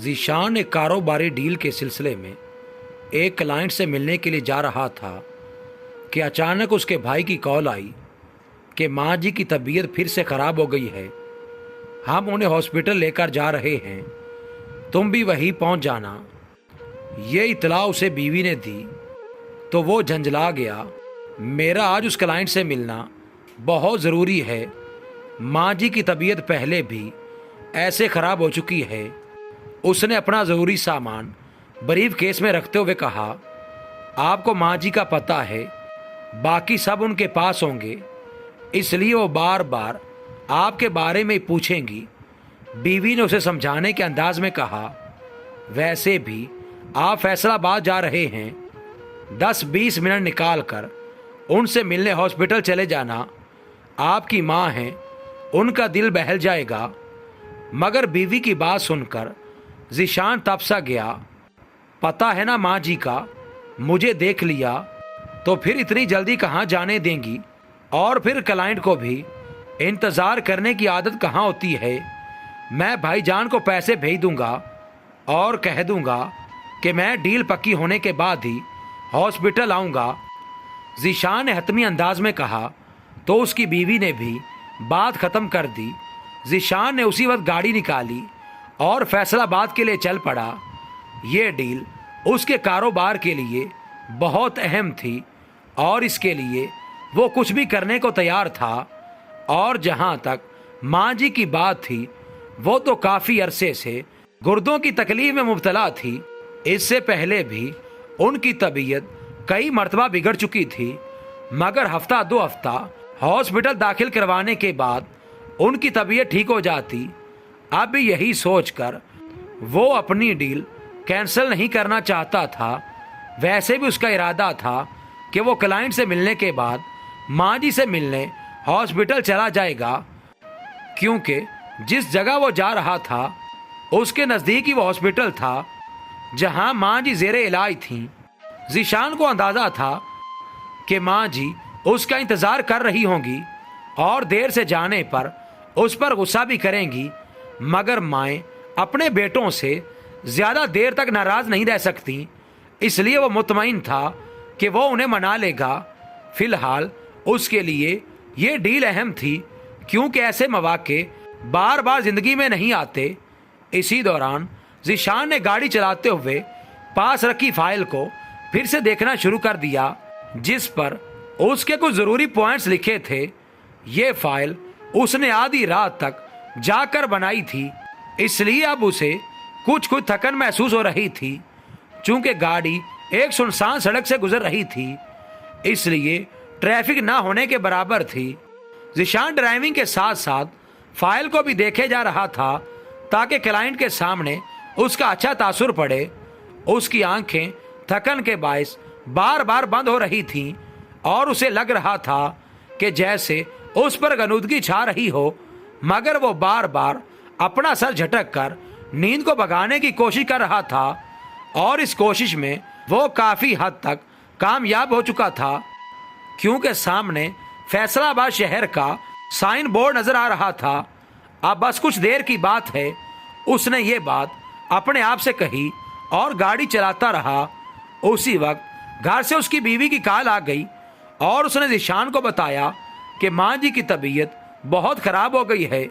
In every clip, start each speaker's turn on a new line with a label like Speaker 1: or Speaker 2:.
Speaker 1: ज़ीशान एक कारोबारी डील के सिलसिले में एक क्लाइंट से मिलने के लिए जा रहा था कि अचानक उसके भाई की कॉल आई कि माँ जी की तबीयत फिर से ख़राब हो गई है, हम उन्हें हॉस्पिटल लेकर जा रहे हैं, तुम भी वहीं पहुँच जाना। ये इतला उसे बीवी ने दी तो वो झंझला गया। मेरा आज उस क्लाइंट से मिलना बहुत ज़रूरी है, माँ जी की तबीयत पहले भी ऐसे ख़राब हो चुकी है। उसने अपना ज़रूरी सामान ब्रीफ केस में रखते हुए कहा, आपको माँ जी का पता है, बाकी सब उनके पास होंगे, इसलिए वो बार बार आपके बारे में ही पूछेंगी। बीवी ने उसे समझाने के अंदाज में कहा, वैसे भी आप फैसलाबाद जा रहे हैं, 10-20 मिनट निकाल कर उनसे मिलने हॉस्पिटल चले जाना। आपकी माँ हैं, उनका दिल बहल जाएगा। मगर बीवी की बात सुनकर ज़ीशान तब सा गया। पता है ना माँ जी का, मुझे देख लिया तो फिर इतनी जल्दी कहाँ जाने देंगी, और फिर क्लाइंट को भी इंतज़ार करने की आदत कहाँ होती है। मैं भाईजान को पैसे भेज दूंगा और कह दूंगा कि मैं डील पक्की होने के बाद ही हॉस्पिटल आऊँगा। ज़ीशान ने हतमी अंदाज में कहा तो उसकी बीवी ने भी बात ख़त्म कर दी। ज़ीशान ने उसी वक्त गाड़ी निकाली और फैसलाबाद के लिए चल पड़ा। ये डील उसके कारोबार के लिए बहुत अहम थी और इसके लिए वो कुछ भी करने को तैयार था। और जहाँ तक माँ जी की बात थी, वो तो काफ़ी अरसे से गुर्दों की तकलीफ में मुब्तला थी। इससे पहले भी उनकी तबीयत कई मर्तबा बिगड़ चुकी थी, मगर हफ्ता 2 हफ्ता हॉस्पिटल दाखिल करवाने के बाद उनकी तबीयत ठीक हो जाती। अब यही सोचकर वो अपनी डील कैंसिल नहीं करना चाहता था। वैसे भी उसका इरादा था कि वो क्लाइंट से मिलने के बाद माँ जी से मिलने हॉस्पिटल चला जाएगा, क्योंकि जिस जगह वो जा रहा था उसके नज़दीक ही वो हॉस्पिटल था जहाँ माँ जी ज़ेरे इलाज थीं। ज़ीशान को अंदाज़ा था कि माँ जी उसका इंतज़ार कर रही होंगी और देर से जाने पर उस पर गुस्सा भी करेंगी, मगर माएँ अपने बेटों से ज़्यादा देर तक नाराज़ नहीं रह सकती। इसलिए वो मुतमईन था कि वो उन्हें मना लेगा। फ़िलहाल उसके लिए ये डील अहम थी, क्योंकि ऐसे मौके बार बार ज़िंदगी में नहीं आते। इसी दौरान ज़ीशान ने गाड़ी चलाते हुए पास रखी फाइल को फिर से देखना शुरू कर दिया, जिस पर उसके कुछ ज़रूरी पॉइंट्स लिखे थे। ये फाइल उसने आधी रात तक जाकर बनाई थी, इसलिए अब उसे कुछ थकन महसूस हो रही थी। चूंकि गाड़ी एक सुनसान सड़क से गुजर रही थी, इसलिए ट्रैफिक ना होने के बराबर थी। ज़ीशान ड्राइविंग के साथ साथ फाइल को भी देखे जा रहा था, ताकि क्लाइंट के सामने उसका अच्छा तासुर पड़े। उसकी आंखें थकन के बायस बार बार बंद हो रही थीं और उसे लग रहा था कि जैसे उस पर गनूदगी छा रही हो, मगर वो बार बार अपना सर झटक कर नींद को भगाने की कोशिश कर रहा था। और इस कोशिश में वो काफ़ी हद तक कामयाब हो चुका था, क्योंकि सामने फैसलाबाद शहर का साइन बोर्ड नज़र आ रहा था। अब बस कुछ देर की बात है। उसने ये बात अपने आप से कही और गाड़ी चलाता रहा। उसी वक्त घर से उसकी बीवी की कॉल आ गई और उसने ज़ीशान को बताया कि माँ जी की तबीयत बहुत ख़राब हो गई है।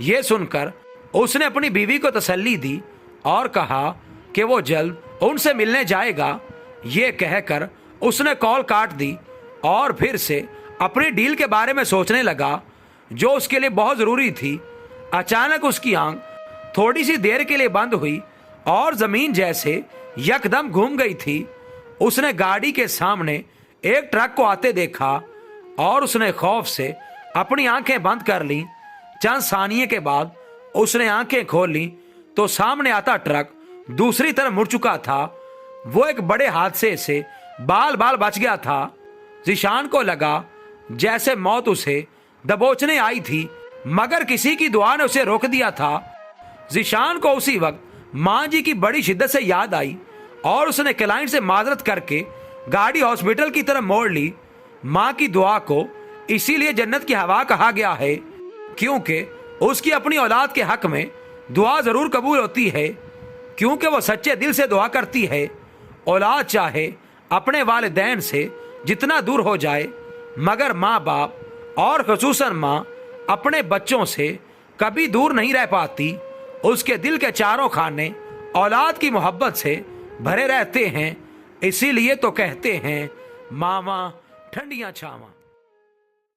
Speaker 1: ये सुनकर उसने अपनी बीवी को तसल्ली दी और कहा कि वो जल्द उनसे मिलने जाएगा। ये कहकर उसने कॉल काट दी और फिर से अपनी डील के बारे में सोचने लगा, जो उसके लिए बहुत ज़रूरी थी। अचानक उसकी आंख थोड़ी सी देर के लिए बंद हुई और ज़मीन जैसे यकदम घूम गई थी। उसने गाड़ी के सामने एक ट्रक को आते देखा और उसने खौफ से अपनी आंखें बंद कर लीं। चंद सानिये के बाद उसने आंखें खोल लीं तो सामने आता ट्रक दूसरी तरफ मुड़ चुका था। वो एक बड़े हादसे से बाल बाल बच गया था। ज़ीशान को लगा जैसे मौत उसे दबोचने आई थी, मगर किसी की दुआ ने उसे रोक दिया था। ज़ीशान को उसी वक्त माँ जी की बड़ी शिद्दत से याद आई और उसने क्लाइंट से माजरत करके गाड़ी हॉस्पिटल की तरफ मोड़ ली। माँ की दुआ को इसीलिए जन्नत की हवा कहा गया है, क्योंकि उसकी अपनी औलाद के हक में दुआ ज़रूर कबूल होती है। क्योंकि वो सच्चे दिल से दुआ करती है, औलाद चाहे अपने वालिदैन से जितना दूर हो जाए, मगर माँ बाप और खुसूसन माँ अपने बच्चों से कभी दूर नहीं रह पाती। उसके दिल के चारों खाने औलाद की मोहब्बत से भरे रहते हैं। इसीलिए तो कहते हैं मामा ठंडियाँ छावा।